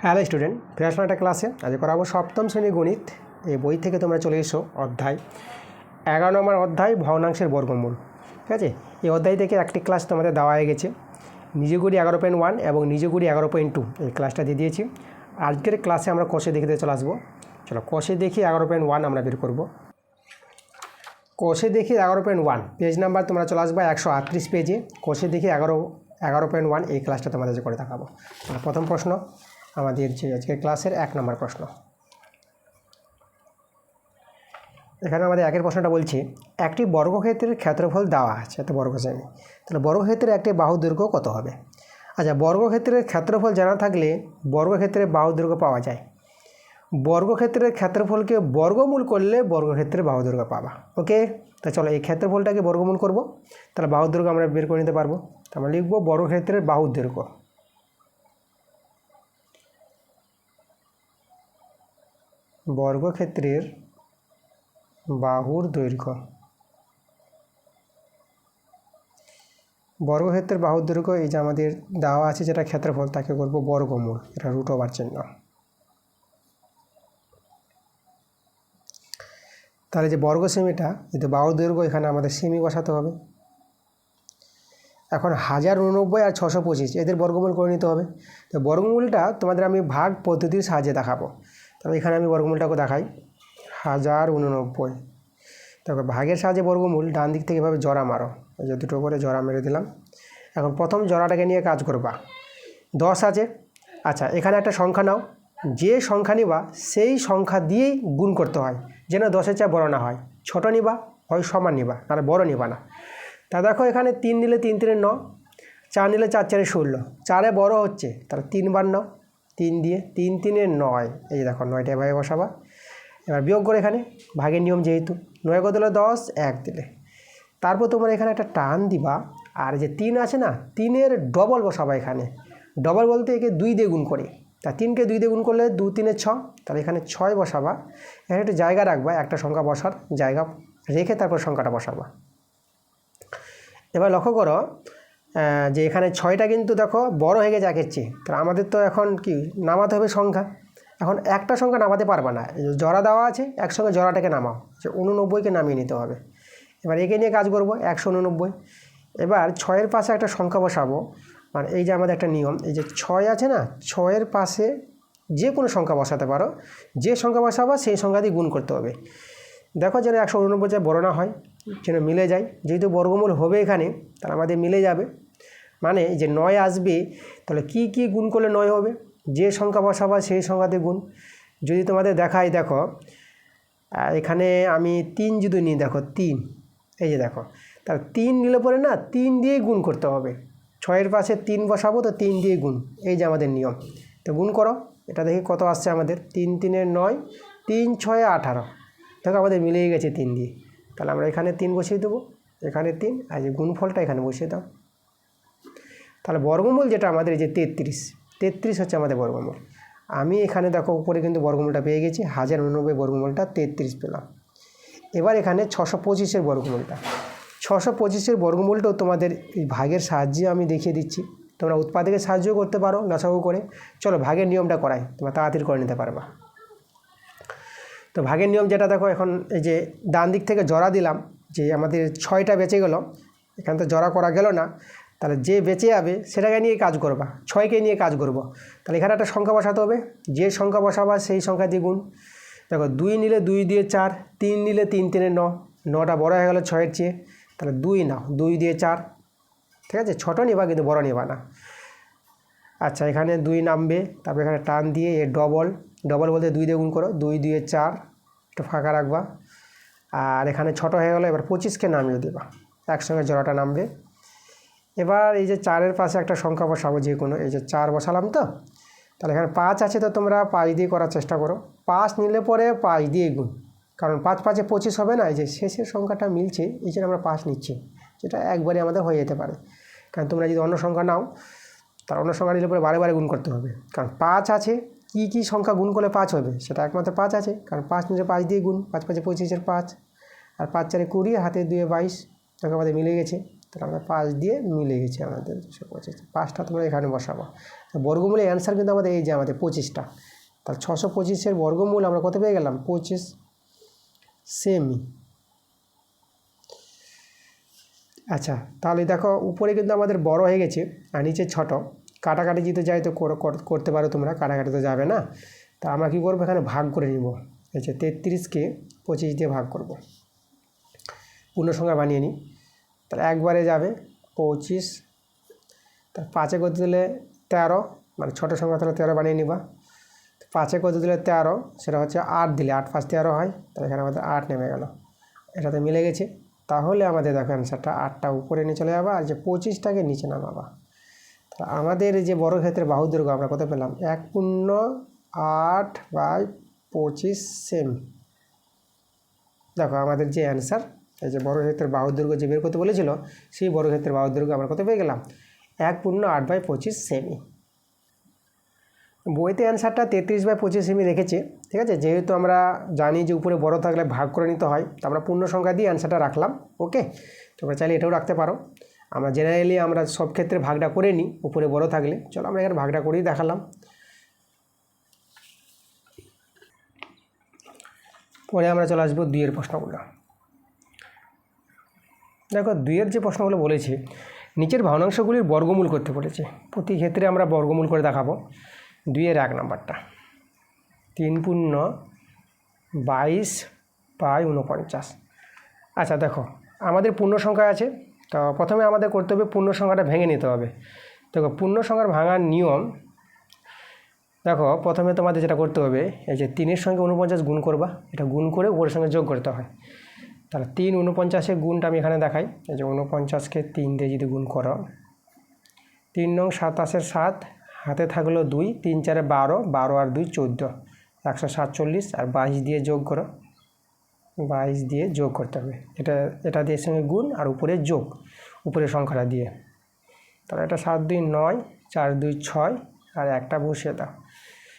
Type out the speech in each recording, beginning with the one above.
Hello student, ফিরে আসলাম একটা ক্লাসে। আজ করাবো সপ্তম শ্রেণী গণিত। এই বই থেকে তোমরা চলে এসো অধ্যায় 11 নম্বর অধ্যায় ভগ্নাংশের বর্গমূল। ঠিক আছে, এই অধ্যায় থেকে একটি ক্লাস তোমাদের দেওয়া হয়ে গেছে, নিজগুড়ি 11.1 এবং নিজগুড়ি 11.2 এই ক্লাসটা দিয়ে দিয়েছি। আজকের ক্লাসে আমরা কোষে দেখে চলে আসবো। চলো কোষে দেখি 11.1 আমরা বের করব। কোষে দেখি 11.1 পেজ নাম্বার তোমরা চলে আসবে 138 পেজে। কোষে দেখি 11.1 এই ক্লাসটা তোমাদের করে দেখাবো। প্রথম প্রশ্ন আমাদের যে আজকের ক্লাসের 1 নম্বর প্রশ্ন। এখানে আমাদের একের প্রশ্নটা বলছি, একটি বর্গক্ষেত্রের ক্ষেত্রফল দেওয়া আছে, একটা বর্গশ্রেণী। তাহলে বর্গক্ষেত্রের একটি বাহু দৈর্ঘ্য কত হবে? আচ্ছা, বর্গক্ষেত্রের ক্ষেত্রফল জানা থাকলে বর্গক্ষেত্রের বাহু দৈর্ঘ্য পাওয়া যায়। বর্গক্ষেত্রের ক্ষেত্রফলকে বর্গমূল করলে বর্গক্ষেত্রের বাহু দৈর্ঘ্য পাবা। ওকে, তা চলো এই ক্ষেত্রফলটাকে বর্গমূল করব, তাহলে বাহু দৈর্ঘ্য আমরা বের করে নিতে পারবো। আমরা লিখবো বর্গক্ষেত্রের বাহু দৈর্ঘ্য। বর্গক্ষেত্রের বাহুর দৈর্ঘ্য, বর্গক্ষেত্রের বাহুর দৈর্ঘ্য এই যে আমাদের দেওয়া আছে যেটা ক্ষেত্রফল, তাকে করব বর্গমূল, এটা রুট ওভার চিহ্ন। তাহলে যে বর্গ সেমিটা, যেহেতু বাহুর দৈর্ঘ্য, এখানে আমাদের সেমি বসাতে হবে। এখন 1089 আর 625 এদের বর্গমূল করে নিতে হবে। তো বর্গমূলটা তোমাদের আমি ভাগ পদ্ধতির সাহায্যে দেখাবো। তবে এখানে আমি বর্গমূলটাকে দেখাই। 1089, তারপর ভাগের সাহায্যে বর্গমূল, ডান দিক থেকে এভাবে জড়া মারো, এই যে দুটো করে জড়া মেরে দিলাম। এখন প্রথম জড়াটাকে নিয়ে কাজ করবা। 10 আছে, আচ্ছা এখানে একটা সংখ্যা নাও, যে সংখ্যা নিবা সেই সংখ্যা দিয়েই গুণ করতে হয়, যেন 10-এর চেয়ে বড় না হয়। ছোট নিবা হয় সমান নিবা, তাহলে বড় নিবা না। তা দেখো এখানে 3 নিলে 3 3 9, 4 নিলে 4 4 16, 4 বড় হচ্ছে, তাহলে 3 বার নাও, 3 দিয়ে 3 3 9, এই দেখো 9টা এভাবে বসাবা। এবার বিয়োগ করে এখানে ভাগের নিয়ম, যেহেতু 9 কত দিলে 10, 1 দিলে, তারপর তোমরা এখানে একটা টান দিবা। আর যে 3 আছে না, 3-এর ডবল বসাবা। এখানে ডবল বলতে একে 2 দিয়ে গুণ করি, তা 3কে 2 দিয়ে গুণ করলে 2 3 6, তাহলে এখানে 6 বসাবা। এখানে একটু জায়গা রাখবা, একটা সংখ্যা বসার জায়গা রেখে তারপর সংখ্যাটা বসাবা। এবার লক্ষ্য করো যে এখানে 6টা কিন্তু দেখো বড় হয়ে গেছে একের চেয়ে, তাহলে আমাদের তো এখন কি নামাতে হবে সংখ্যা। এখন একটা সংখ্যা নামাতে পারবে না, জড়া দেওয়া আছে, একসঙ্গে জড়াটাকে নামাও, যে 89কে নামিয়ে নিতে হবে। এবার একে নিয়ে কাজ করব, 189। এবার 6-এর পাশে একটা সংখ্যা বসাবো, মানে এই যে আমাদের একটা নিয়ম, এই যে 6 আছে না, 6-এর পাশে যে কোনো সংখ্যা বসাতে পারো, যে সংখ্যা বসাবা সেই সংখ্যা দিয়ে গুণ করতে হবে। দেখো যেন 189 চেয়ে বড় না হয়, যেন মিলে যায়। যেহেতু বর্গমূল হবে এখানে, তাহলে আমাদের মিলে যাবে, মানে যে 9 আসবে, তাহলে কি কি গুণ করলে 9 হবে? যে সংখ্যা বসাবা সেই সংখ্যাতে গুণ। যদি তোমাদের দেখাই, দেখো এখানে আমি 3 যদি নিই, দেখো 3, এই যে দেখো, তাহলে 3 নিলে পরে না 3 দিয়েই গুণ করতে হবে। 6-এর পাশে 3 বসাবো, তো 3 দিয়ে গুণ, এই যে আমাদের নিয়ম। তো গুণ করো, এটা দেখি কত আসছে আমাদের। 3 3 9, 3 6 18, দেখো আমাদের মিলেই গেছে 3 দিয়ে। তাহলে আমরা এখানে 3 বসিয়ে দেবো, এখানে 3, আর যে গুণফলটা এখানে বসিয়ে দাও। তাহলে বর্গমূল যেটা আমাদের, এই যে 33 হচ্ছে আমাদের বর্গমূল। আমি এখানে দেখো উপরে কিন্তু বর্গমূলটা পেয়ে গেছি, 1089 বর্গমূলটা 33 পেলাম। এবার এখানে 625-এর বর্গমূলটা, 625-এর বর্গমূলটাও তোমাদের এই ভাগের সাহায্যে আমি দেখিয়ে দিচ্ছি। তোমরা উৎপাদকের সাহায্যও করতে পারো লসাগু করে। চলো ভাগের নিয়মটা করাই, তোমরা তাড়াতাড়ি করে নিতে পারবা। তো ভাগের নিয়ম যেটা দেখো, এখন এই যে ডান দিক থেকে জড়া দিলাম, যে আমাদের 6টা বেঁচে গেল, এখানে তো জড়া করা গেল না, তাহলে যে বেঁচে যাবে সেটাকে নিয়ে কাজ করবা, 6কে নিয়ে কাজ করব। তাহলে এখানে একটা সংখ্যা বসাতে হবে, যে সংখ্যা বসাবা সেই সংখ্যা দিয়ে গুণ। দেখো 2 নিলে 2 দিয়ে 4, 3 নিলে 3 3 9, 9টা বড় হয়ে গেল 6-এর চেয়ে, তাহলে 2 নাও, 2 দিয়ে 4, ঠিক আছে, ছোটো নিবা কিন্তু বড় নিবা না। আচ্ছা এখানে 2 নামবে, তারপর এখানে টান দিয়ে এ ডবল বলতে 2 দিয়ে গুণ করো, 2 দিয়ে 4, একটু ফাঁকা রাখবা। আর এখানে ছোটো হয়ে গেলো, এবার 25কে নামিয়ে দেবা, একসঙ্গে জোড়াটা নামবে। এবার এই যে 4-এর পাশে একটা সংখ্যা বসাবো, যে কোনো, এই যে 4 বসালাম। তো তাহলে এখানে 5 আছে, তো তোমরা 5 দিয়ে করার চেষ্টা করো। 5 নিলে পরে 5 দিয়ে গুণ, কারণ 5 5 25 হবে না, এই যে শেষের সংখ্যাটা মিলছে, এই জন্য আমরা 5 নিচ্ছি, যেটা একবারে আমাদের হয়ে যেতে পারে। কারণ তোমরা যদি অন্য সংখ্যা নাও, তার অন্য সংখ্যা নিলে পরে বারে বারে গুণ করতে হবে, কারণ 5 আছে, কি সংখ্যা গুণ করলে 5 হবে, সেটা একমাত্র 5 আছে, কারণ 5 নিলে 5 দিয়ে গুণ, 5 5 25-এর 5, আর 5 4 20, হাতে 2 22, সংখ্যা আমাদের মিলে গেছে। তাহলে আমরা 5 দিয়ে মিলে গেছে আমাদের 225। 5টা তোমরা এখানে বসাবো। বর্গমূলের অ্যান্সার কিন্তু আমাদের এই যে আমাদের 25টা। তাহলে 625-এর বর্গমূল আমরা কত পেয়ে গেলাম? 25 সেমি। আচ্ছা, তাহলে দেখো উপরে কিন্তু আমাদের বড় হয়ে গেছে আর নিচে ছোট। কাটাকাটি যেতে যাই তো করতে পারো তোমরা, কাটাকাটি তো যাবে না। তা আমরা কী করবো, এখানে ভাগ করে নিব। এই যে 33কে 25 দিয়ে ভাগ করব, পূর্ণ সংখ্যা বানিয়ে নিই। তাহলে একবারে যাবে 25, তার 5-এ করতে দিলে 13, মানে ছোটো সংখ্যা তাহলে 13 বানিয়ে নিবা। 5-এ করতে দিলে 13, সেটা হচ্ছে 8 দিলে 8 5 13 হয়। তাহলে এখানে আমাদের 8 নেমে গেল, এটাতে মিলে গেছে। তাহলে আমাদের দেখো অ্যান্সারটা 8টা উপরে নিয়ে চলে যাবা, আর যে 25টাকে নিচে নামাবা। তাহলে আমাদের যে বর্গক্ষেত্রের বাহু দৈর্ঘ্য আমরা কত পেলাম? 1.8/25 সেমি। দেখো আমাদের যে অ্যান্সার, এই যে বর্গক্ষেত্রের বাহু দৈর্ঘ্য যে বের করতে বলেছিল, সেই বর্গক্ষেত্রের বাহু দৈর্ঘ্য আমরা কত পেয়ে গেলাম? 1.8/25 সেমি। বইতে অ্যান্সারটা 33/25 সেমি রেখেছে, ঠিক আছে। যেহেতু আমরা জানি যে উপরে বড় থাকলে ভাগ করে নিতে হয়, তো আমরা পূর্ণ সংখ্যা দিয়ে অ্যান্সারটা রাখলাম। ওকে, তোমরা চাইলে এটাও রাখতে পারো। আমরা জেনারেলি আমরা সব ক্ষেত্রে ভাগটা করে নিই উপরে বড় থাকলে। চলো আমরা এখানে ভাগটা করেই দেখালাম। পরে আমরা চলে আসবো 2-এর প্রশ্নগুলো। দেখো 2-এর যে প্রশ্নগুলো বলেছি, নিচের ভগ্নাংশগুলির বর্গমূল করতে বলেছে। প্রতি ক্ষেত্রে আমরা বর্গমূল করে দেখাবো। 2-এর 1 নাম্বারটা 3×22/49। আচ্ছা দেখো, আমাদের পূর্ণ সংখ্যা আছে, তো প্রথমে আমাদের করতে হবে পূর্ণ সংখ্যাটা ভেঙে নিতে হবে। দেখো পূর্ণ সংখ্যার ভাঙার নিয়ম, দেখো প্রথমে তোমাদের যেটা করতে হবে, এই যে 3-এর সঙ্গে 49 গুণ করবা, এটা গুণ করে উপরের সঙ্গে যোগ করতে হয়। তাহলে 3×49-এর গুণটা আমি এখানে দেখাই। এই যে 49কে 3 দিয়ে যদি গুণ করো, 3 নং 27-এর 7, হাতে থাকলো 2, 3 4 12, 12 আর 2 14, 147, আর 22 দিয়ে যোগ করো, 22 দিয়ে যোগ করতে হবে। এটা দিয়ে সঙ্গে গুণ আর উপরে যোগ, উপরের সংখ্যাটা দিয়ে। তাহলে এটা 7 2 9, 4 2 6, আর একটা বসিয়ে দাও।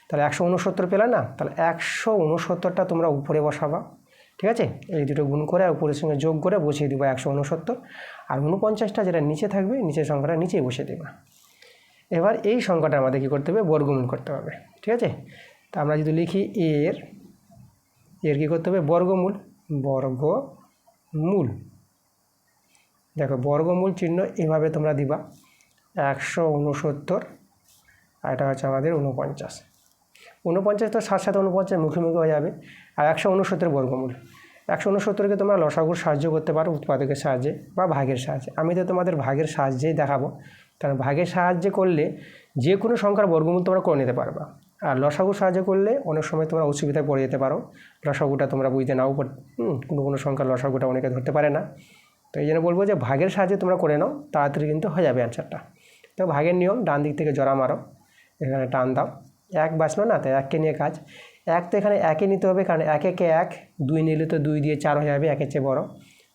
তাহলে 169 পেলে না? তাহলে 169টা তোমরা উপরে বসাবা, ঠিক আছে। এই দুটো গুণ করে আর উপরের সঙ্গে যোগ করে বসিয়ে দেবা 169, আর 49টা যেটা নিচে থাকবে, নিচের সংখ্যাটা নিচেই বসিয়ে দেবা। এবার এই সংখ্যাটা আমাদের কী করতে হবে? বর্গমূল করতে হবে, ঠিক আছে। তা আমরা যদি লিখি এর কী করতে হবে? বর্গমূল। দেখো বর্গমূল চিহ্ন এভাবে তোমরা দিবা, 169, আর এটা হচ্ছে আমাদের 49। 49 তো 7 7 49 মুখোমুখি হয়ে যাবে। আর 169-এর বর্গমূল, 169-কে তোমরা লসাগুর সাহায্য করতে পারো, উৎপাদকের সাহায্যে বা ভাগের সাহায্যে। আমি তো তোমাদের ভাগের সাহায্যেই দেখাবো, কারণ ভাগের সাহায্যে করলে যে কোনো সংখ্যার বর্গমূল তোমরা করে নিতে পারবা। আর লসাগুর সাহায্য করলে অনেক সময় তোমরা অসুবিধায় পড়ে যেতে পারো, লসাগুটা তোমরা বুঝতে নাও কোনো সংখ্যার লসাগুটা অনেকে ধরতে পারে না। তো এই জন্য বলবো যে ভাগের সাহায্যে তোমরা করে নাও, তাড়াতাড়ি কিন্তু হয়ে যাবে অ্যান্সারটা। তো ভাগের নিয়ম, ডান দিক থেকে জোড়া মারো, এখানে টান দাও, 1 বাঁচলো না, তাই 1কে নিয়ে কাজ। 1 তো এখানে 1-এ নিতে হবে, কারণ 1 1 1, 2 নিলে তো 2 দিয়ে 4 হয়ে যাবে, 1-এর চেয়ে বড়।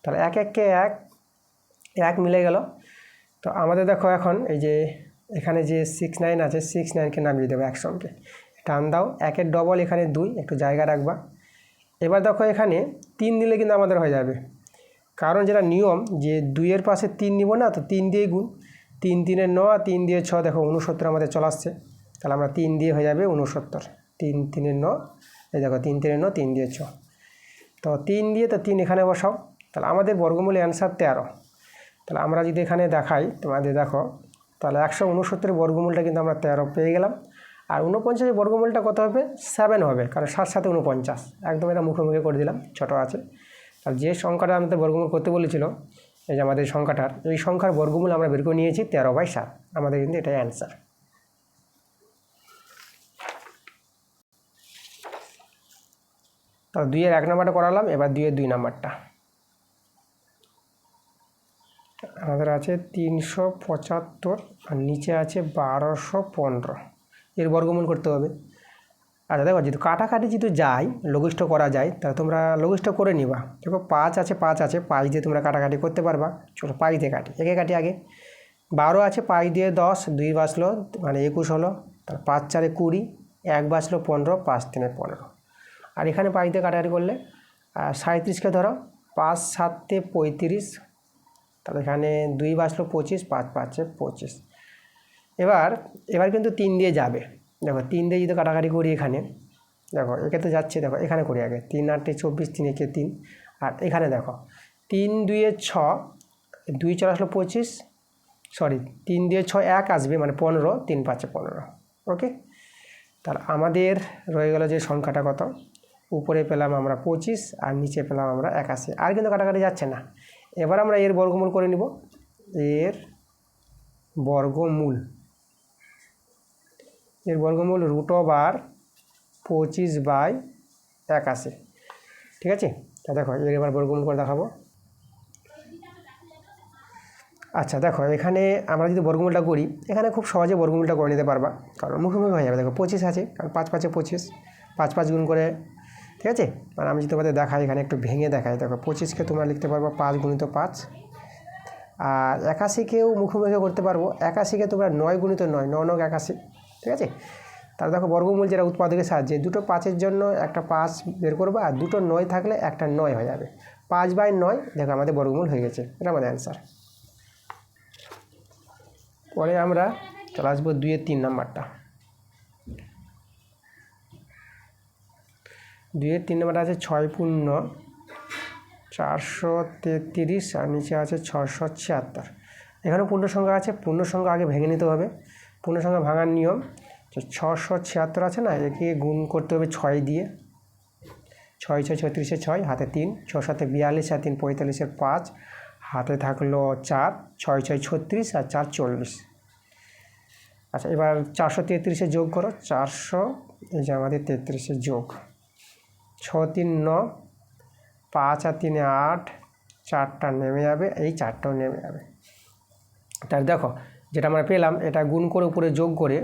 তাহলে 1 1কে 1 মিলে গেল। তো আমাদের দেখো এখন এই যে এখানে যে 6 9 আছে, 6 9কে নামিয়ে দেবো একসঙ্গে, টান দাও। 1-এর ডবল এখানে 2, একটু জায়গা রাখবা। এবার দেখো এখানে 3 নিলে কিন্তু আমাদের হয়ে যাবে, কারণ যেটা নিয়ম যে 2-এর পাশে 3 নিব না, তো 3 দিয়েই গুণ। 3 3 9, আর 3 দিয়ে 6, দেখো 69 আমাদের চলে আসছে। তাহলে আমরা 3 দিয়ে হয়ে যাবে 69, 3 3 9, এই দেখো 3 3 9, 3 দিয়ে 6, তো 3 দিয়ে, তো 3 এখানে বসাও। তাহলে আমাদের বর্গমূলে অ্যান্সার 13। তাহলে আমরা যদি এখানে দেখাই তোমাদের, দেখো তাহলে 169-এর বর্গমূলটা কিন্তু আমরা 13 পেয়ে গেলাম। আর 49-এর বর্গমূলটা কত হবে? 7 হবে, কারণ 7 7 49, একদম এটা মুখোমুখি করে দিলাম, ছোটো আছে। আর যে সংখ্যাটা আমাদের বর্গমূল করতে বলেছিল, এই যে আমাদের সংখ্যাটার, এই সংখ্যার বর্গমূল আমরা বের করে নিয়েছি 13/7, আমাদের কিন্তু এটাই অ্যান্সার। তাহলে 2-এর 1 নাম্বারটা করালাম, এবার 2-এর 2 নাম্বারটা আমাদের আছে 375, আর নিচে আছে 1215, এর বর্গমূল করতে হবে। আচ্ছা দেখো, যেহেতু কাটাকাটি যেহেতু যায়, লঘিষ্ঠ করা যায়, তাহলে তোমরা লঘিষ্ঠ করে নিবা। দেখো 5 আছে, 5 দিয়ে তোমরা কাটাকাটি করতে পারবা। চলো 5 দিয়ে কাটি, একে কাটি আগে। 12 আছে, 5 দিয়ে 10, 2 বাঁচলো, মানে 21 হলো। তার 5 4 20, 1 বাঁচলো 15, 5 3 15। আর এখানে 5 দিয়ে কাটাকাটি করলে 37কে ধরো, 5 7 35, তাহলে এখানে 2 বাঁচলো 25, 5 5 25। এবার কিন্তু 3 দিয়ে যাবে। দেখো 3 দিয়ে যদি কাটাকাটি করি এখানে, দেখো একে তো যাচ্ছে, দেখো এখানে করি আগে 3 8 24, 3 1 3। আর এখানে দেখো 3 2 6, 2 চলে আসলো 25, সরি 3 দিয়ে 6 1 আসবে মানে 15, 3 5 15। ওকে, তাহলে আমাদের রয়ে গেল যে সংখ্যাটা কত, উপরে পেলাম আমরা 25 আর নিচে পেলাম আমরা 81। আর কিন্তু কাটাকাটি যাচ্ছে না। এবার আমরা এর বর্গমূল করে নিব। এর বর্গমূল √25/81। ঠিক আছে, তা দেখো এর এবার বর্গমূল করে দেখাবো। আচ্ছা দেখো এখানে আমরা যদি বর্গমূলটা করি, এখানে খুব সহজে বর্গমূলটা করে নিতে পারবা, কারণ মুখোমুখি হয়ে যাবে। দেখো 25 আছে, কারণ 5 5 25, 5 5 গুণ করে। ঠিক আছে, আর আমি যদি তোমাদের দেখাই, এখানে একটু ভেঙে দেখাই। দেখো 25কে তোমরা লিখতে পারবো 5 × 5। আর 81কেও মুখোমুখি করতে পারবো। 81কে তোমরা 9 × 9, 9 9 81। ঠিক আছে, তাহলে দেখো বর্গমূল যেটা উৎপাদকের সাহায্যে দুটো 5-এর জন্য একটা 5 বের করবো, আর দুটো 9 থাকলে একটা 9 হয়ে যাবে। 5/9 দেখো আমাদের বর্গমূল হয়ে গেছে। এটা আমাদের অ্যান্সার। পরে আমরা চলে আসবো 2-এর 3 নাম্বারটা। 2-এর 3 নাম্বারটা আছে 6 পূর্ণ 433 আর নিচে আছে 676। এখানে পূর্ণ সংখ্যা আছে, পূর্ণ সংখ্যা আগে ভেঙে নিতে হবে। পূর্ণ সংখ্যা ভাঙার নিয়ম, 676 আছে না, একে গুণ করতে হবে 6 দিয়ে। 6 6 36 6, হাতে 3, 6 7 42 আর 3 45 5, হাতে থাকলো 4, 6 6 36 আর 4 40। আচ্ছা এবার 433 যোগ করো, 400, এই যে আমাদের 33 যোগ, 6 3 9, 5 আর 3 8, 4টা নেমে যাবে, এই 4টাও নেমে যাবে। তার দেখো যেটা আমরা পেলাম, এটা গুণ করে উপরে যোগ করে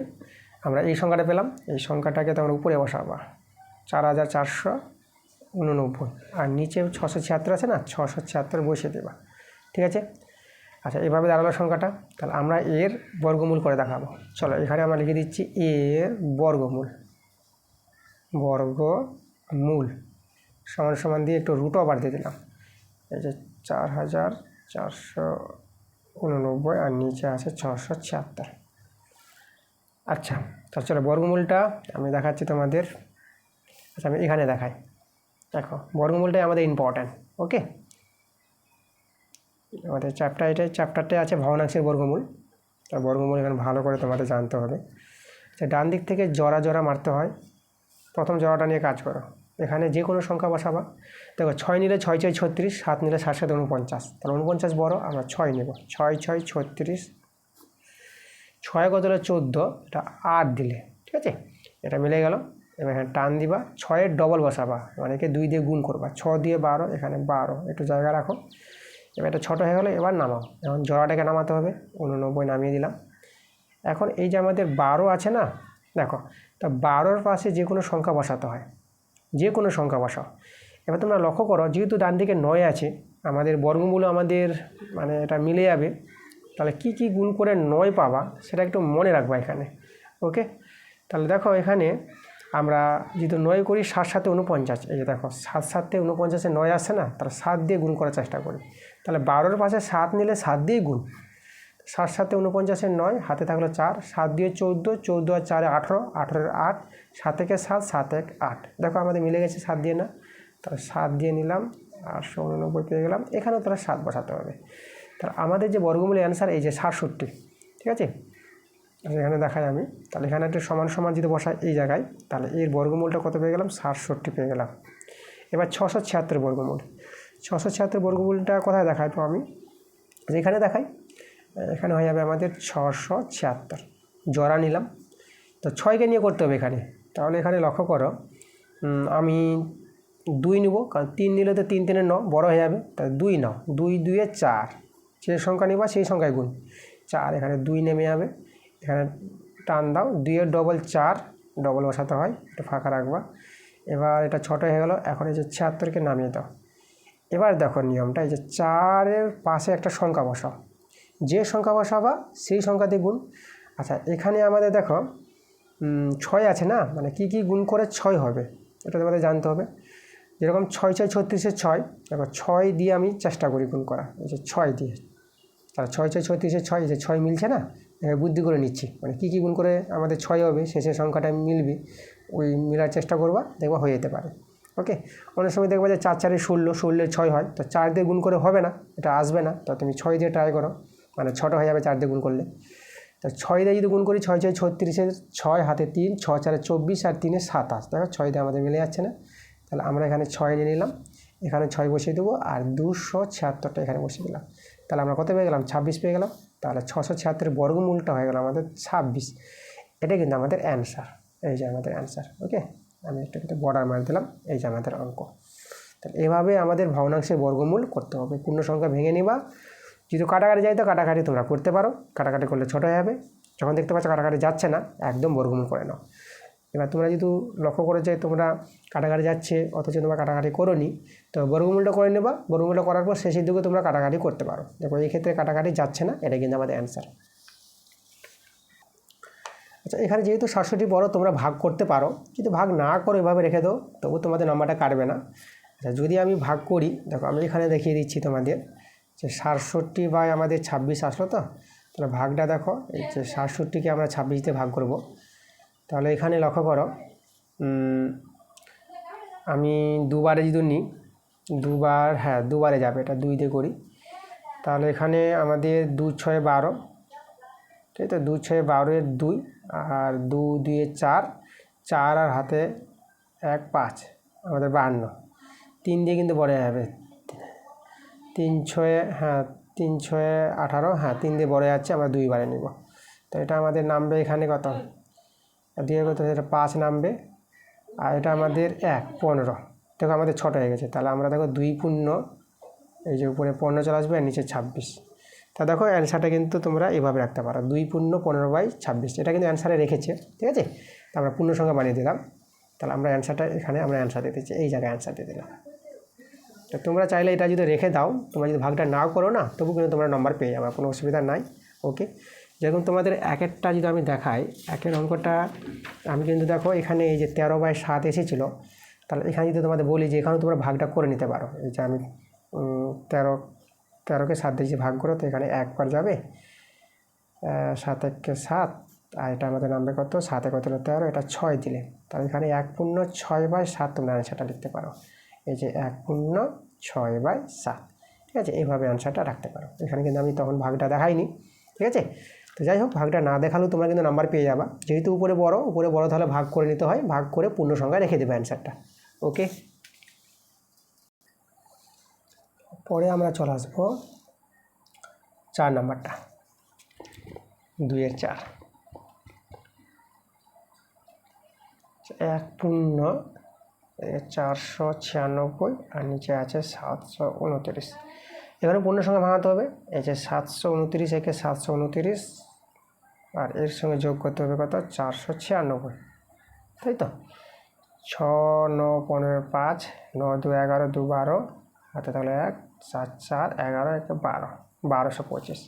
আমরা এই সংখ্যাটা পেলাম। এই সংখ্যাটাকে তোমরা উপরে বসাবা, 4489। আর নিচে 676 আছে না, 676 বসিয়ে দেবা। ঠিক আছে, আচ্ছা এভাবে দাঁড়ালো সংখ্যাটা। তাহলে আমরা এর বর্গমূল করে দেখাবো। চলো এখানে আমরা লিখে দিচ্ছি এর বর্গমূল সমান সমান দিয়ে একটু √ওভার দিয়ে দিলাম। এই যে 4489 আর নিচে আছে 676। আচ্ছা তাহলে চলো বর্গমূলটা আমি দেখাচ্ছি তোমাদের। আচ্ছা আমি এখানে দেখাই। দেখো বর্গমূলটাই আমাদের ইম্পর্ট্যান্ট। ওকে, আমাদের চ্যাপ্টারটাই আছে ভগ্নাংশের বর্গমূল। আর বর্গমূল এখানে ভালো করে তোমাদের জানতে হবে। আচ্ছা ডান দিক থেকে জোড়া জোড়া মারতে হয়। প্রথম জোড়াটা নিয়ে কাজ করো। এখানে যে কোনো সংখ্যা বসাবা। দেখো 6 নিলে 6 6 36, 7 নিলে 7 7 49। তাহলে 49 বড়, আমরা 6 নেব। 6 6 36, 6 কত হলো 14, এটা 8 দিলে। ঠিক আছে, এটা মিলে গেল। এবার এখানে টান দিবা, 6-এর ডবল বসাবা, মানে একে 2 দিয়ে গুণ করবা। 6 দিয়ে 12, এখানে 12, একটু জায়গা রাখো। এবার এটা ছোটো হয়ে গেলো, এবার নামাও। এখন জোড়াটাকে নামাতে হবে, 89 নামিয়ে দিলাম। এখন এই যে আমাদের 12 আছে না, দেখো তা 12-র পাশে যে কোনো সংখ্যা বসাতে হয়, যে কোনো সংখ্যা বসাও। এবার তোমরা লক্ষ্য করো, যেহেতু ডান দিকে 9 আছে, আমাদের বর্গমূল আমাদের মানে এটা মিলে যাবে। তাহলে কি কি গুণ করে 9 পাবা সেটা একটু মনে রাখবা এখানে। ওকে, তাহলে দেখো এখানে আমরা যেহেতু 9 করি 7 7 49, এই যে দেখো 7 7 49 9 আসছে না, তাহলে 7 দিয়ে গুণ করার চেষ্টা করি। তাহলে 12-র পাশে 7 নিলে 7 দিয়ে গুণ, 7 7 49 9, হাতে থাকলো 4, 7 দিয়ে 14, 14 আর 4 18, 18 8, 7 1 7, 7 1 8। দেখো আমাদের মিলে গেছে 7 দিয়ে না, তাহলে 7 দিয়ে নিলাম, 889 পেয়ে গেলাম। এখানেও তাহলে 7 বসাতে হবে। তাহলে আমাদের যে বর্গমূলের অ্যান্সার এই যে 67। ঠিক আছে, এখানে দেখাই আমি। তাহলে এখানে একটু সমান সমান যদি বসাই এই জায়গায়, তাহলে এর বর্গমূলটা কত পেয়ে গেলাম, 67 পেয়ে গেলাম। এবার 676 বর্গমূল। 676 বর্গমূলটা কোথায় দেখাই তো আমি, যেখানে দেখাই এখানে হয়ে যাবে আমাদের 676। জোড়া নিলাম, তো 6কে নিয়ে করতে হবে এখানে। তাহলে এখানে লক্ষ্য করো, আমি 2 নিব, কারণ 3 নিলে তো 3 3 9 বড় হয়ে যাবে। তাহলে 2 নাও, 2 2 4, যে সংখ্যা নিবা সেই সংখ্যায় গুণ 4। এখানে 2 নেমে যাবে, এখানে টান দাও, 2-এর ডবল 4, ডবল বসাতে হয়, এটা ফাঁকা রাখবা। এবার এটা ছোটো হয়ে গেল। এখন এই যে 76কে নামিয়ে দাও। এবার দেখো নিয়মটা, এই যে 4-এর পাশে একটা সংখ্যা বসাও, যে সংখ্যা বসাবা সেই সংখ্যা দিয়ে গুণ। আচ্ছা এখানে আমাদের দেখো 6 আছে না, মানে কি কি গুণ করে 6 হবে এটা তোমাদের জানতে হবে। যেরকম 6 6 36 6, দেখো 6 দিয়ে আমি চেষ্টা করি গুণ করা, এই যে 6 দিয়ে তাহলে 6×6 = 36, এই যে 6 মিলছে না, বুদ্ধি করে নিচ্ছি, মানে কী কী গুণ করে আমাদের 6 হবে, শেষের সংখ্যাটা মিলবে, ওই মেলার চেষ্টা করবা, দেখবা হয়ে যেতে পারে। ওকে, অনেক সময় দেখবা যে 4×4 = 16, 16 6 হয়, তো 4 দিয়ে গুণ করে হবে না, এটা আসবে না, তো তুমি 6 দিয়ে ট্রাই করো, মানে ছোটো হয়ে যাবে 4 দিয়ে গুণ করলে। তো 6 দিয়ে যদি গুণ করি, 6×6 = 36, 6 হাতে 3, 6×4 = 24 আর 3 = 27, দেখো 6 দিয়ে আমাদের মিলে যাচ্ছে না, তাহলে আমরা এখানে 6 নিয়ে নিলাম, এখানে 6 বসিয়ে দেবো, আর 276টা এখানে বসিয়ে দিলাম, তাহলে আমরা কত পেয়ে গেলাম, 26 পেয়ে গেলাম। তাহলে 676 বর্গমূলটা হয়ে গেল আমাদের 26, এটা কিন্তু আমাদের অ্যান্সার, এই যে আমাদের অ্যান্সার। ওকে, আমি একটু কিন্তু বর্ডার মার দিলাম, এই যে আমাদের অঙ্ক। তাহলে এভাবে আমাদের ভগ্নাংশের বর্গমূল করতে হবে, পূর্ণ সংখ্যা ভেঙে নিবা, যদি কাটাকাটি যায় তো কাটাকাটি তোমরা করতে পারো, কাটাকাটি করলে ছোটো হয়ে যাবে, যখন দেখতে পাচ্ছ কাটাকাটি যাচ্ছে না, একদম বর্গমূল করে নাও। এবার তোমরা যদি লক্ষ্য করে যে তোমরা কাটাকাটি যাচ্ছে অথচ তোমরা কাটাকাটি করোনি, তো বর্গমূলটা করে নেবা, বর্গমূলটা করার পর শেষের দিকে তোমরা কাটাকাটি করতে পারো। দেখো এই ক্ষেত্রে কাটাকাটি যাচ্ছে না, এটা কিন্তু আমাদের অ্যান্সার। আচ্ছা, এখানে যেহেতু 67 বড়, তোমরা ভাগ করতে পারো, যদি ভাগ না করো এভাবে রেখে দাও, তবু তোমাদের নাম্বারটা কাটবে না। আচ্ছা, যদি আমি ভাগ করি, দেখো আমি এখানে দেখিয়ে দিচ্ছি তোমাদের যে 67 আমাদের 26 আসলো, তো তাহলে ভাগটা দেখো, এই যে 67কে আমরা 26 দিয়ে ভাগ করব, তাহলে এখানে লক্ষ্য করো, আমি দুবারে যদি নিই, দুবার, হ্যাঁ দুবারে যাবে, এটা 2 দিয়ে করি, তাহলে এখানে আমাদের 2×6 = 12, ঠিক তো, 2×6 = 12 এর 2, আর 2×2 = 4, 4 আর হাতে 1 5, আমাদের 52, 3 দিয়ে কিন্তু বড় যাবে, 3×6, হ্যাঁ 3×6 = 18, হ্যাঁ 3 দিয়ে বড় যাচ্ছে, আমরা 2 বারে নিব, তো এটা আমাদের নামবে এখানে কত, 2 কত, এটা 5 নামবে, আর এটা আমাদের 1 15, দেখো আমাদের ছোট হয়ে গেছে, তাহলে আমরা দেখো 2 পূর্ণ, এই যে উপরে 15 চলে আসবে আর নিচে 26, তা দেখো অ্যান্সারটা কিন্তু তোমরা এভাবে রাখতে পারো, 2 পূর্ণ 15/26, এটা কিন্তু অ্যান্সারে রেখেছে, ঠিক আছে। তো আমরা পূর্ণ সংখ্যা বানিয়ে দিলাম, তাহলে আমরা অ্যান্সারটা এখানে আমরা অ্যান্সার দিয়ে দিচ্ছি, এই জায়গায় অ্যান্সার দিয়ে দিলাম। তো তোমরা চাইলে এটা যদি রেখে দাও, তোমরা যদি ভাগটা নাও করো না, তবু কিন্তু তোমরা নম্বর পেয়ে যাবে, কোনো অসুবিধা নাই। ওকে, যেরকম তোমাদের একেরটা যদি আমি দেখাই, একের অঙ্কটা আমি কিন্তু দেখো এখানে এই যে 13/7 এসেছিলো, তাহলে এখানে যদি তোমাদের বলি যে এখানেও তোমরা ভাগটা করে নিতে পারো, এই যে আমি 13কে 7 দিয়ে যে ভাগ করো, তো এখানে 1 বার যাবে, 7 × 7, আর এটা আমাদের নামবে কত, 7 কত হলো 13, এটা 6 দিলে, তাহলে এখানে 1 পূর্ণ 6/7 তোমরা অ্যান্সারটা লিখতে পারো, এই যে 1 পূর্ণ 6/7, ঠিক আছে, এইভাবে অ্যান্সারটা রাখতে পারো। এখানে কিন্তু আমি তখন ভাগটা দেখাইনি, ঠিক আছে। তো যাই হোক, ভাগটা না দেখালেও তোমরা কিন্তু নাম্বার পেয়ে যাবা, যেহেতু উপরে বড় তাহলে ভাগ করে নিতে হয়, ভাগ করে পূর্ণ সংখ্যা রেখে দেবে অ্যান্সারটা। ওকে, পরে আমরা চলে আসবো 4 নাম্বারটা, 2 এর 4, 1 পূর্ণ 496, আর নিচে আছে 729, এখানে পূর্ণ সংখ্যা ভাঙাতে হবে, এই যে 729, একে 729, আর এর সঙ্গে যোগ করতে হবে কত, 496, তাই তো, 6 9 15 5, 9 2 11, 2 12, হাতে তাহলে 1 7 4 11, 1 12, 1225,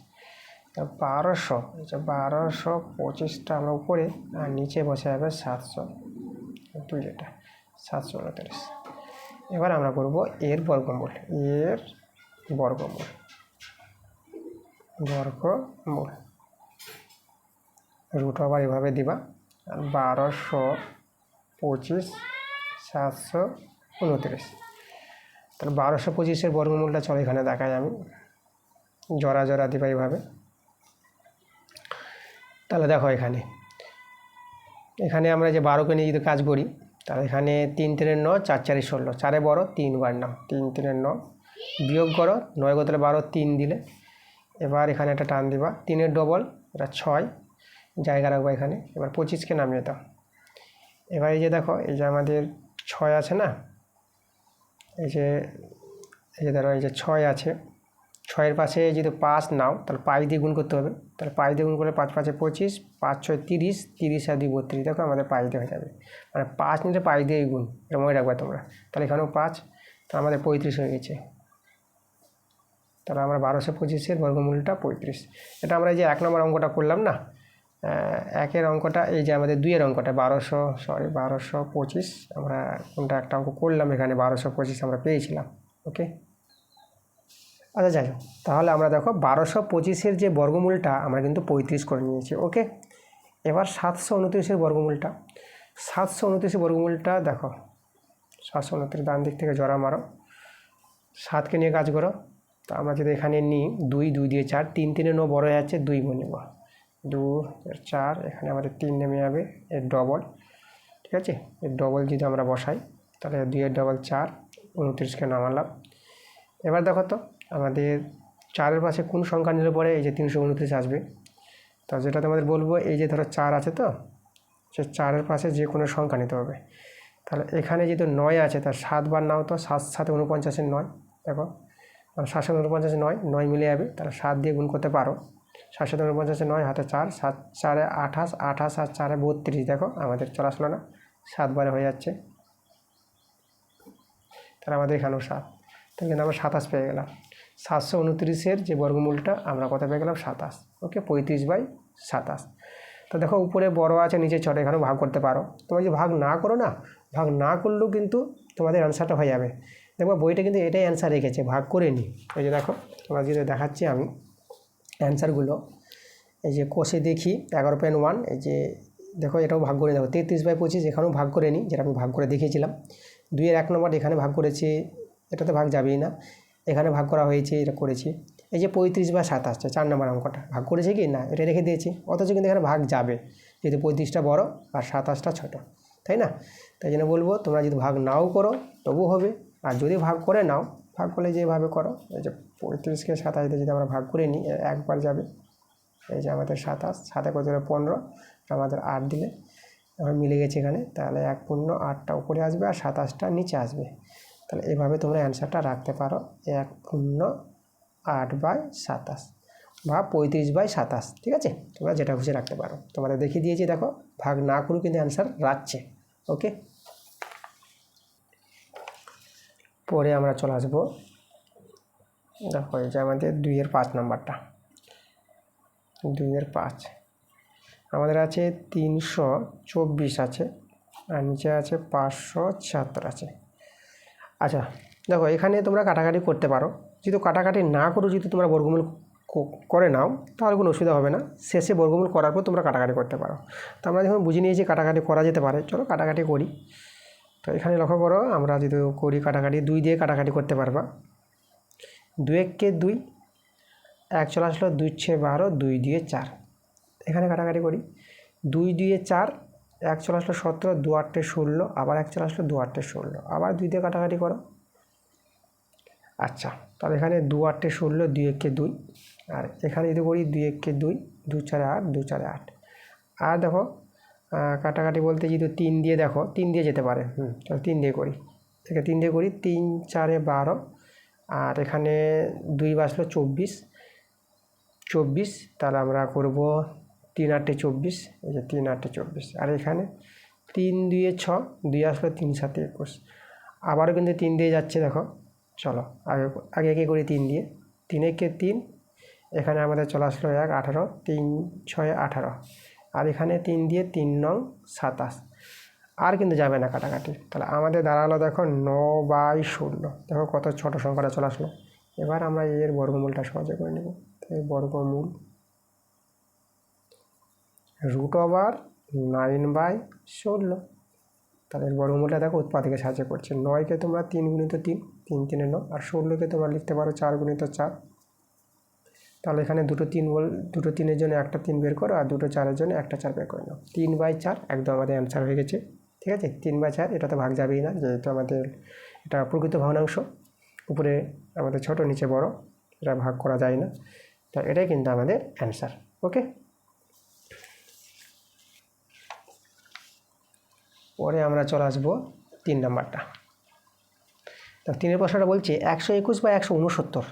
তো 1200, এই যে 1225টা আমরা উপরে, আর নিচে বসে যাবে 702, যেটা 729। এবার আমরা করব এর বর্গমূল, রুট আবার এভাবে দিবা, 1225 729, তাহলে 1225-এর বর্গমূলটা চলো এখানে দেখাই, আমি জোড়া দিবা এইভাবে। তাহলে দেখো এখানে আমরা যে 12কে নিয়ে যদি কাজ করি, তাহলে এখানে 3 3 9, 4 4 16, 4 বড়, 3 বার নাও, 3 3 9, বিয়োগ করো, 9 × 12, 3 দিলে, এবার এখানে একটা টান দিবা, 3-এর ডবল, এটা 6, জায়গা রাখবো এখানে, এবার 25কে নামিয়ে দাও। এবার এই যে দেখো, এই যে আমাদের 6 আছে না, এই যে ধরো এই যে 6 আছে, 6-এর পাশে যদি 5 নাও, তাহলে 5 দিয়ে গুণ করতে হবে, তাহলে 5 দিয়ে গুণ করলে 5 5 25, 5 6 30, 30 আর 2 32, দেখো আমাদের 5 দিয়ে হয়ে যাবে, মানে 5 নিলে 5 দিয়েই গুণ, এটা মনে রাখবে তোমরা। তাহলে এখানেও 5, তো আমাদের 35 হয়ে গেছে, তাহলে আমরা 1225-এর বর্গমূলটা 35। এটা আমরা এই যে 1 নম্বর অঙ্কটা করলাম না, 1-এর অঙ্কটা, এই যে আমাদের 2-এর অঙ্কটা 1225, আমরা কোনটা একটা অঙ্ক করলাম এখানে 1225 আমরা পেয়েছিলাম। ওকে। আচ্ছা যাই হোক, তাহলে আমরা দেখো 1225-এর যে বর্গমূলটা আমরা কিন্তু 35 করে নিয়েছি। ওকে, এবার 729-এর বর্গমূলটা, 729-এর বর্গমূলটা দেখো, 729 ডান দিক থেকে জড়া মারো, 7কে নিয়ে কাজ করো। তো আমরা যদি এখানে নিই 2, 2 দিয়ে 4, 3 3 9 বড় হয়ে যাচ্ছে, 2 নেব, 2 4, এখানে আমাদের 3 নেমে যাবে, এর ডবল, ঠিক আছে, এর ডবল যদি আমরা বসাই তাহলে 2 এর ডবল 4, 29কে নামালাম। এবার দেখো তো আমাদের 4-এর পাশে কোন সংখ্যা নিলে পরে এই যে 329 আসবে। তো যেটা তোমাদের বলবো, এই যে ধরো 4 আছে, তো সে 4-এর পাশে যে কোনো সংখ্যা নিতে হবে। তাহলে এখানে যেহেতু 9 আছে, তার 7 বার নাও, তো 7 7 49-এর 9, দেখো 7 7 49-এর 9, 9 মিলে যাবে, তাহলে 7 দিয়ে গুণ করতে পারো। 7 7 49-এর 9, হাতে 4, 7 4 28, 28 আর 4 32, দেখো আমাদের চলে আসলো না, 7 বারে হয়ে যাচ্ছে, তাহলে আমাদের এখানেও 7, তাহলে কিন্তু আমরা 27 পেয়ে গেলাম। 729-এর যে বর্গমূলটা আমরা কত পেয়ে গেলাম, 27। ওকে, 35/27। তো দেখো উপরে বড় আছে, নিচে ছোট, এখানেও ভাগ করতে পারো। তোমরা যদি ভাগ না করো না, ভাগ না করলেও কিন্তু তোমাদের অ্যান্সারটা হয়ে যাবে। দেখো বইটা কিন্তু এটাই অ্যান্সার রেখেছে, ভাগ করে নি। এই যে দেখো, তোমরা যদি দেখাচ্ছি আমি অ্যান্সারগুলো, এই যে কোষে দেখি 11.1, এই যে দেখো এটাও ভাগ করে দেখো, 33/25 এখানেও ভাগ করে নিই, যেটা আমি ভাগ করে দেখিয়েছিলাম। 2-এর 1 নম্বর এখানে ভাগ করেছি, এটাতে ভাগ যাবেই না, এখানে ভাগ করা হয়েছে, এটা করেছি। এই যে 35/27, 4 নম্বর অঙ্কটা ভাগ করেছে কি না, এটা রেখে দিয়েছি, অথচ কিন্তু এখানে ভাগ যাবে, যেহেতু 35টা বড় আর 27টা ছোট, তাই না? তাই জন্য বলবো, তোমরা যদি ভাগ নাও করো তবু হবে, আর যদি ভাগ করে নাও, ভাগ করলে যেভাবে করো, এই যে 35কে 27 দিয়ে যদি আমরা ভাগ করে নিই, একবার যাবে, এই যে আমাদের 27, 7 কত হলো 15, আমাদের 8 দিলে এবার মিলে গেছে এখানে, তাহলে 1 পূর্ণ 8টা উপরে আসবে আর 27টা নিচে আসবে। তাহলে এভাবে তোমরা অ্যান্সারটা রাখতে পারো, 1 পূর্ণ 8/27 বা 35/27, ঠিক আছে? তোমরা যেটা খুশি রাখতে পারো, তোমাদের দেখিয়ে দিয়েছি, দেখো ভাগ না করেও কিন্তু অ্যান্সার রাখছে। ওকে, পরে আমরা চলে আসবো, দেখো এই যে আমাদের 2-এর 5 নাম্বারটা, 2-এর 5 আমাদের আছে 324 আছে, আর নিচে আছে 576 আছে। আচ্ছা দেখো, এখানে তোমরা কাটাকাটি করতে পারো, যেহেতু কাটাকাটি না করো, যদি তোমরা বর্গমূল করে নাও তাহলে কোনো অসুবিধা হবে না, শেষে বর্গমূল করার পর তোমরা কাটাকাটি করতে পারো। তো আমরা যখন বুঝে নিয়েছি কাটাকাটি করা যেতে পারে, চলো কাটাকাটি করি। তো এখানে লক্ষ্য করো, আমরা যদি করি কাটাকাটি, 2 দিয়ে কাটাকাটি করতে পারবা, 2 1 2, 1 চলে আসলো, 2 6 12, 2 দিয়ে 4, এখানে কাটাকাটি করি, 2 দিয়ে 4, 1 চলে আসলো 17, 2 8 16, আবার 1 চলে আসলো, 2 8 16, আবার 2 দিয়ে কাটাকাটি করো। আচ্ছা, তাহলে এখানে 2 8 16, 2 1 2, আর এখানে যদি করি 2 1 2, 2 4 8, 2 4 8, আর দেখো কাটাকাটি বলতে যেহেতু 3 দিয়ে, দেখো 3 দিয়ে যেতে পারে, তাহলে 3 দিয়ে করি, থেকে 3 দিয়ে করি, 3 4 12, আর এখানে 2 বাসলো 24, তাহলে আমরা করব 3 8 24, এই যে 3 8 24, আর এখানে 3 2 6, 2 আসলো 3 7 21, আবারও কিন্তু 3 দিয়ে যাচ্ছে, দেখো চলো আগে আগে করি 3 দিয়ে, 3 1 3, এখানে আমাদের চলে আসলো 1 18, 3 6 18, আর এখানে 3 দিয়ে 3 9 27, আর কিন্তু যাবে না কাটাকাটি, তাহলে আমাদের দাঁড়ালো দেখো 9/16, দেখো কত ছোট সংখ্যাটা চলে আসলো। এবার আমরা এর বর্গমূলটা সহজে করে নেব, তাই বর্গমূল √9/16, তাহলে এর বর্গমূলটা দেখো উৎপাদকে সাহায্য করছে। 9কে তোমরা 3 × 3, 3 3 9, আর 16কে তোমরা লিখতে পারো 4 × 4, তাহলে এখানে দুটো 3-এর জন্য একটা 3 বের করো, আর দুটো 4-এর জন্য একটা 4 বের করে নাও, 3/4 একদম আমাদের অ্যান্সার হয়ে গেছে, ঠিক আছে? 3/4, এটাতে ভাগ যাবেই না, যেহেতু আমাদের এটা প্রকৃত ভগ্নাংশ, উপরে আমাদের ছোট নিচে বড়, এটা ভাগ করা যায় না, তো এটাই কিন্তু আমাদের অ্যান্সার। ওকে, পরে আমরা চলে আসবো 3 নাম্বারটা। তো 3-এর প্রশ্নটা বলছে 121/169,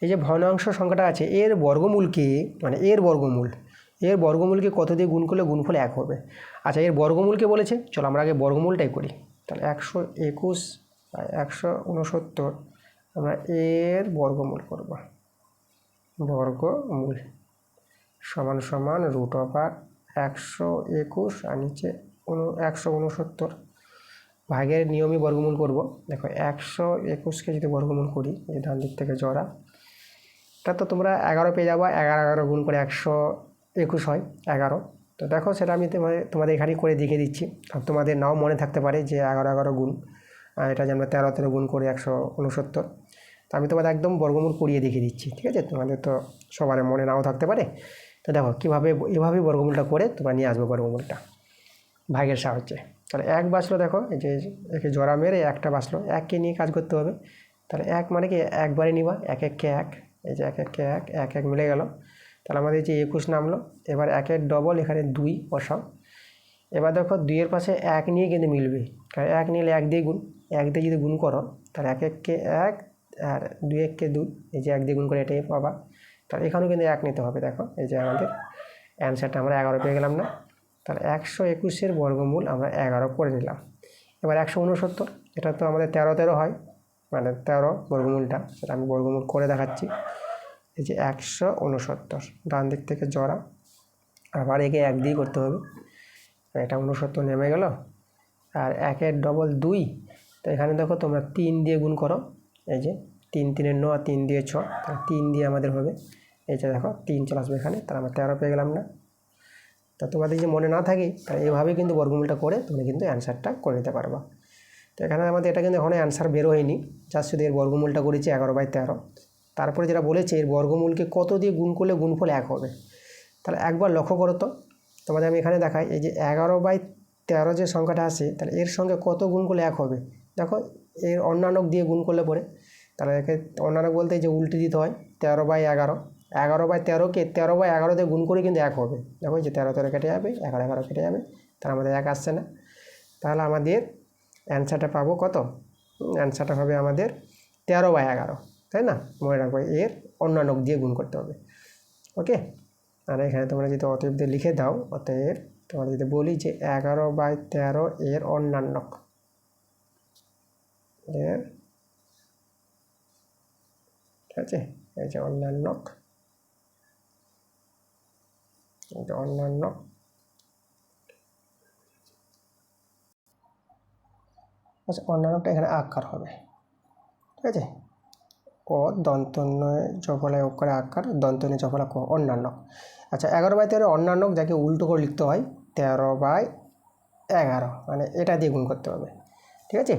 এই যে ভগ্নাংশ সংখ্যাটা আছে, এর বর্গমূলকে, মানে এর বর্গমূলকে কত দিয়ে গুণ করলে গুণফল 1 হবে। আচ্ছা, এর বর্গমূলকে বলেছে, চলো আমরা আগে বর্গমূলটাই করি। তাহলে 121/169, আমরা এর বর্গমূল করব, বর্গমূল সমান সমান √121, আর নিচে 169, ভাগের নিয়মই বর্গমূল করব। দেখো 121কে যদি বর্গমূল করি, এই ডান দিক থেকে জড়া, এটা তো তোমরা 11 পেয়ে যাবো, 11 গুণ করে 121 হয় 11। তো দেখো সেটা আমি তোমাদের এখানেই করে দেখিয়ে দিচ্ছি। আর তোমাদের নাও মনে থাকতে পারে যে 11 গুণ, এটা যে আমরা 13 গুণ করে 169। তো আমি তোমাদের একদম বর্গমূল করিয়ে দেখিয়ে দিচ্ছি, ঠিক আছে? তোমাদের তো সবার মনে নাও থাকতে পারে। তো দেখো কীভাবে এভাবেই বর্গমূলটা করে তোমরা নিয়ে আসবে বর্গমূলটা ভাগের সাহায্যে। তাহলে 1 বাঁচলো, দেখো এই যে একে জোড়া মেরে একটা বাঁচলো, 1কে নিয়ে কাজ করতে হবে। তাহলে 1 মানে কি একবারে নিবা, 1 1কে 1, এই যে 1 1কে 1, 1 1 মিলে গেল। তাহলে আমাদের যে 21 নামলো। এবার 1-এর ডবল এখানে 2 বসাও। এবার দেখো 2-এর পাশে 1 নিয়ে কিন্তু মিলবে, কারণ 1 নিলে 1 দিয়ে গুণ, 1 দিয়ে যদি গুণ করো তাহলে 1 1কে 1 আর 2 1কে 2, এই যে 1 দিয়ে গুণ করে এটাই পাবা। তাহলে এখানেও কিন্তু 1 নিতে হবে। দেখো এই যে আমাদের অ্যান্সারটা আমরা 11 পেয়ে গেলাম না। তাহলে 121-এর বর্গমূল আমরা 11 করে নিলাম। এবার 169, এটা তো আমাদের 13 13 হয়, মানে 13 বর্গমূলটা, সেটা আমি বর্গমূল করে দেখাচ্ছি। এই যে 169, ডান দিক থেকে জড়া, আবার একে 1 দিয়ে করতে হবে। এটা 69 নেমে গেল। আর 1-এর ডবল 2, তো এখানে দেখো তোমরা 3 দিয়ে গুণ করো, এই যে 3 3 9, 3 দিয়ে 6, তাহলে 3 দিয়ে আমাদের হবে। এই যে দেখো 3 চলে আসবে এখানে, তাহলে আমরা 13 পেয়ে গেলাম না। তা তোমাদের যে মনে না থাকে, তাহলে এইভাবেই কিন্তু বর্গমূলটা করে তুমি কিন্তু অ্যান্সারটা করে নিতে পারবা। তো এখানে আমাদের এটা কিন্তু এখনও অ্যান্সার বেরো হয়নি, জাস্ট শুধু এর বর্গমূলটা করেছি 11/13। তারপরে যেটা বলেছে এর বর্গমূলকে কত দিয়ে গুণ করলে গুণফল 1 হবে। তাহলে একবার লক্ষ্য করো তো, তোমাদের আমি এখানে দেখাই। এই যে 11/13 যে সংখ্যাটা আসে, তাহলে এর সঙ্গে কত গুণ করলে 1 হবে। দেখো এর অন্যান্য দিয়ে গুণ করলে পরে, তাহলে একে অন্যান্য বলতে যে উল্টে দিতে হয়, 13/11, 11/13কে 13/11 দিয়ে গুণ করে কিন্তু 1 হবে। দেখো এই যে 13 13 কেটে যাবে, 11 11 কেটে যাবে, তাহলে আমাদের 1 আসছে না। তাহলে আমাদের অ্যান্সারটা পাবো কত? অ্যান্সারটা হবে আমাদের 13/11, তাই না? মনে রাখবো এর অন্যান্য দিয়ে গুণ করতে হবে। ওকে, আর এখানে তোমরা যদি অতএব দিয়ে লিখে দাও, অতএব তোমরা যদি বলি যে 11/13 এর অন্যান্য, এর, ঠিক আছে? এই যে অন্যান্য, অন্যান্য, আচ্ছা অন্যান্যটা এখানে আকার হবে, ঠিক আছে? ও দন্তন্বয় জফলায় অক্ষরে আকার, দন্তন্বয় জফলা ক, অন্যান্য। আচ্ছা 11/13 অন্যান্য, যাকে উল্টো করে লিখতে হয় 13/11, মানে এটা দিয়ে গুণ করতে হবে, ঠিক আছে?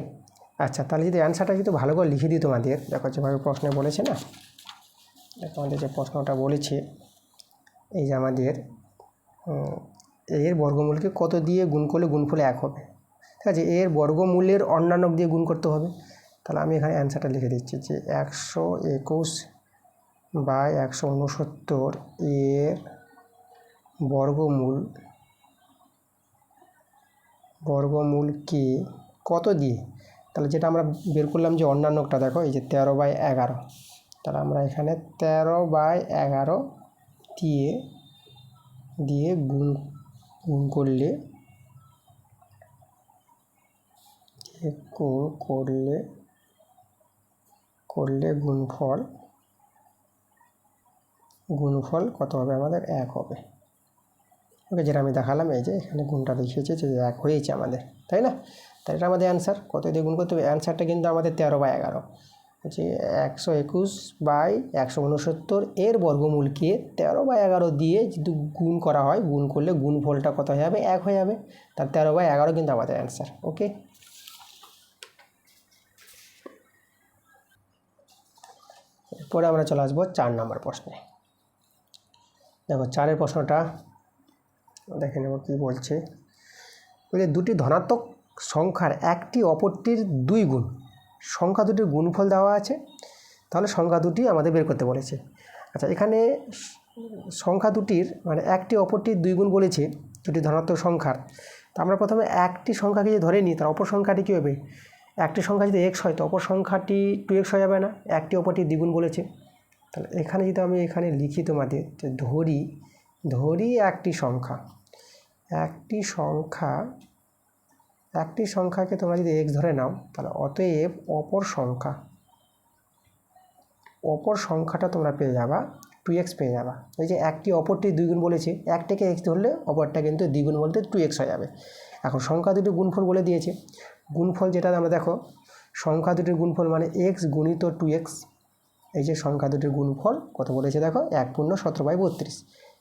আচ্ছা তাহলে যদি অ্যান্সারটা যদি ভালো করে লিখে দিই তোমাদের, দেখো যেভাবে প্রশ্নে বলেছে না, দেখো আমাদের যে প্রশ্নটা বলেছে, এই যে আমাদের এর বর্গমূলকে কত দিয়ে গুণ করলে গুণফলে 1 হবে, ঠিক আছে? এর বর্গমূলের অন্যান্য দিয়ে গুণ করতে হবে। তাহলে আমি এখানে অ্যান্সারটা লিখে দিচ্ছি যে 121/169 এর বর্গমূলকে কত দিয়ে, তাহলে যেটা আমরা বের করলাম যে অন্যান্যটা, দেখো এই যে 13/11, তাহলে আমরা এখানে 13/11 দিয়ে গুণ করলে গুণফল কত হবে আমাদের? 1 হবে। ওকে, যেটা আমি দেখালাম, এই যে এখানে গুণটা দেখিয়েছে যে 1 হয়েছে আমাদের, তাই না? তাই এটা আমাদের অ্যান্সার। কত দিয়ে গুণ করতে হবে? অ্যান্সারটা কিন্তু আমাদের 13/11, হচ্ছে 121/169 এর বর্গমূলকে 13/11 দিয়ে যদি গুণ করা হয়, গুণ করলে গুণফলটা কত হয়ে যাবে? 1 হয়ে যাবে। তার 13/11 কিন্তু আমাদের অ্যান্সার। ওকে, এরপরে আমরা চলে আসবো 4 নম্বর প্রশ্নে। দেখো 4-এর প্রশ্নটা দেখে নেব কী বলছে। বলছে দুটি ধনাত্মক সংখ্যার একটি অপরটির 2 গুণ, সংখ্যা দুটির গুণফল দেওয়া আছে, তাহলে সংখ্যা দুটি আমাদের বের করতে বলেছে। আচ্ছা এখানে সংখ্যা দুটির মানে একটি অপরটির 2 গুণ বলেছে, দুটি ধনাত্মক সংখ্যার। তো আমরা প্রথমে একটি সংখ্যাকে যদি ধরে নিই, তার অপর সংখ্যাটি কী হবে? একটি সংখ্যা যদি x হয়, তো অপর সংখ্যাটি 2x হয়ে যাবে না? একটি অপরটির দ্বিগুণ বলেছে। তাহলে এখানে যদি আমি এখানে লিখি তোমাদের যে ধরি একটি সংখ্যাকে তোমরা যদি x ধরে নাও, তাহলে অতএব অপর সংখ্যাটা তোমরা পেয়ে যাবা 2x পেয়ে যাবা। এই যে একটি অপরটির 2 গুণ বলেছে, একটাকে x ধরলে অপরটা কিন্তু দ্বিগুণ বলতে 2x হয়ে যাবে। এখন সংখ্যা দুটির গুণফল বলে দিয়েছে। গুণফল যেটা আমরা দেখো, সংখ্যা দুটির গুণফল মানে x গুণিত 2x, এই যে সংখ্যা দুটির গুণফল কত বলেছে দেখো 1/17/32,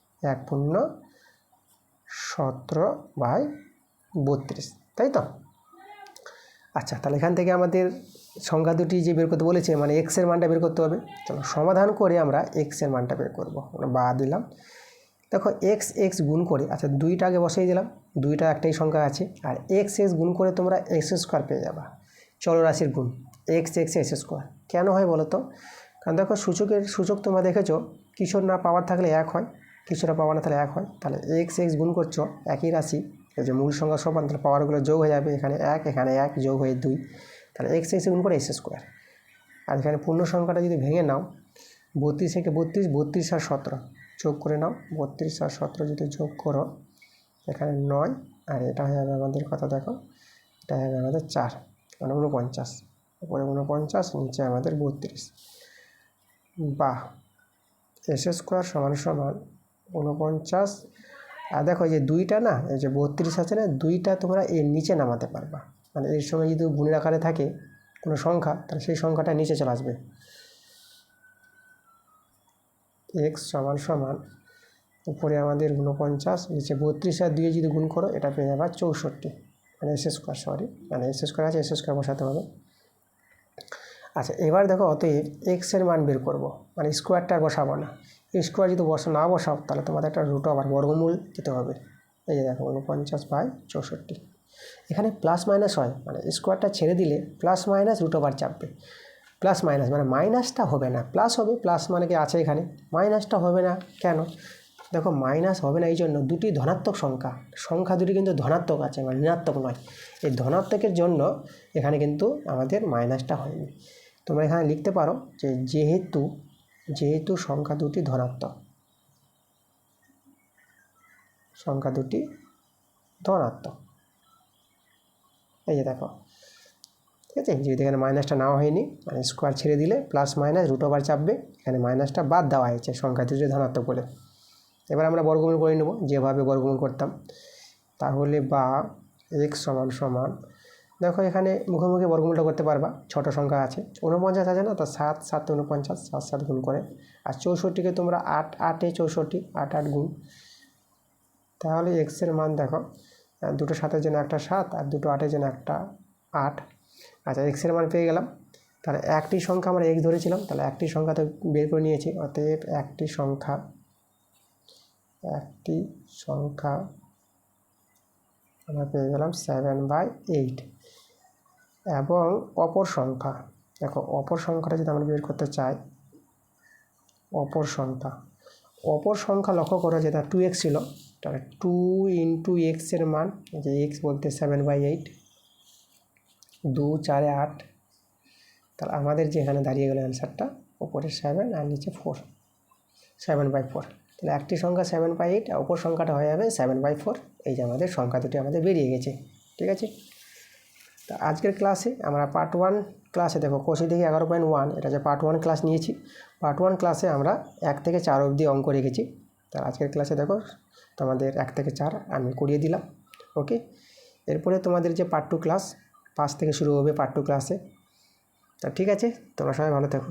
1/17/32, তাই তো? আচ্ছা, তাহলে এখান থেকে আমাদের সংখ্যা দুটি যে বের করতে বলেছে মানে এক্সের মানটা বের করতে হবে। চলো সমাধান করে আমরা এক্সের মানটা বের করবো। আমরা বা দিলাম, দেখো এক্স গুণ করে, আচ্ছা 2টা আগে বসিয়ে দিলাম, 2টা একটাই সংখ্যা আছে, আর এক্স গুণ করে তোমরা এক্স স্কোয়ার পেয়ে যাবা, চলরাশির গুণ এক্স স্কোয়ার। কেন হয় বলো তো? কারণ দেখো সূচক তোমরা দেখেছো কিছুর না পাওয়ার থাকলে 1 হয়, কিছুটা পাওয়ার না থাকলে 1 হয়। তাহলে এক্স গুণ করছো একই রাশি, এই যে মূল সংখ্যা সমান, তাহলে পাওয়ারগুলো যোগ হয়ে যাবে, এখানে 1 এখানে 1 যোগ হয়ে 2, তাহলে এক্স গুণ করে এক্স স্কোয়ার। আর এখানে পূর্ণ সংখ্যাটা যদি ভেঙে নাও, 32 থেকে 32 আর 17 যোগ করে নাও, 32 আর 17 যদি যোগ করো এখানে 9, আর এটা হয়ে যাবে আমাদের কত দেখো, এটা হয়ে যাবে আমাদের 4, মানে 49, উপরে 49 নিচে আমাদের 32, বা এস স্কোয়ার সমান 49। আর দেখো এই যে 2টা না, এই যে 32 আছে না, 2টা তোমরা এর নিচে নামাতে পারবা, মানে এর সঙ্গে যদি গুণের আকারে থাকে কোনো সংখ্যা, তাহলে সেই সংখ্যাটা নিচে চলে আসবে। এক্স সমান উপরে আমাদের 49, নিচে 32 আর 2 যদি গুণ করো এটা পেয়ে যাবে 64, মানে এস স্কোয়ার, মানে এস স্কোয়ার আছে, এস স্কোয়ার বসাতে হবে। আচ্ছা, এবার দেখো অতএব এক্সের মান বের করব, মানে স্কোয়ারটা বসাবো না, স্কোয়ার যদি না বসাও তাহলে তোমাদের একটা রুট ওভার বর্গমূল দিতে হবে। এই যে দেখো 49/64, এখানে প্লাস মাইনাস হয়, মানে স্কোয়ারটা ছেড়ে দিলে প্লাস মাইনাস রুট ওভার চাপবে, প্লাস মাইনাস মানে মাইনাসটা হবে না, প্লাস হবে, প্লাস মানে কি আছে এখানে, মাইনাসটা হবে না কেন? দেখো মাইনাস হবে না এই জন্য দুটি ধনাত্মক সংখ্যা দুটি কিন্তু ধনাত্মক আছে, মানে ঋণাত্মক নয়। এই ধনাত্মকের জন্য এখানে কিন্তু আমাদের মাইনাসটা হয়নি। তোমরা এখানে লিখতে পারো যে যেহেতু সংখ্যা দুটি ধনাত্মক, এই যে দেখো, ঠিক আছে, যেহেতু এখানে মাইনাসটা নেওয়া হয়নি, মানে স্কোয়ার ছেড়ে দিলে প্লাস মাইনাস রুট ওভার চাপবে, এখানে মাইনাসটা বাদ দেওয়া হয়েছে সংখ্যা দুটি ধনাত্মক বলে। এবার আমরা বর্গমূল করে নেব যেভাবে বর্গমূল করতাম, তাহলে বা এক্স সমান, দেখো এখানে মুখোমুখি বর্গমূলটা করতে পারবা, ছোট সংখ্যা আছে 49 আছে না, তো 7 7 49, 7 7 গুণ করে, আর 64কে তোমরা 8 8 64, 8 8 গুণ, তাহলে এক্সের মান দেখো, দুটো 7-এর জন্য একটা 7 আর দুটো 8-এর জন্য একটা 8। আচ্ছা, এক্সের মান পেয়ে গেলাম, তাহলে একটি সংখ্যা আমরা এক্স ধরেছিলাম, তাহলে একটি সংখ্যা তো বের করে নিয়েছি, অতএব একটি সংখ্যা আমরা পেয়ে গেলাম 7/8। এবং অপর সংখ্যা, দেখো অপর সংখ্যাটা যদি আমরা বের করতে চাই, অপর সংখ্যা লক্ষ্য করো যেটা 2x ছিল, তাহলে 2 × x এর মান, যে x বলতে 7/8, 2 4 8, তাহলে আমাদের যে এখানে দাঁড়িয়ে গেল অ্যান্সারটা, উপরে 7 আর নিচে 4, 7/4। তাহলে একটি সংখ্যা 7/8 আর অপর সংখ্যাটা হয়ে যাবে 7/4। এই যে আমাদের সংখ্যা দুটি আমাদের বেরিয়ে গেছে, ঠিক আছে। তো আজকের ক্লাসে আমরা পার্ট 1 ক্লাসে দেখো কোষে দেখি 11.1, এটা যে পার্ট 1 ক্লাস নিয়েছি, পার্ট 1 ক্লাসে আমরা 1 থেকে 4 অবধি অঙ্ক রেখেছি। তার আজকের ক্লাসে দেখো তোমাদের 1 থেকে 4 আমি করিয়ে দিলাম, ওকে। এরপরে তোমাদের যে পার্ট 2 ক্লাস 5 থেকে শুরু হবে পার্ট 2 ক্লাসে। তা ঠিক আছে, তোমরা সবাই ভালো থেকো।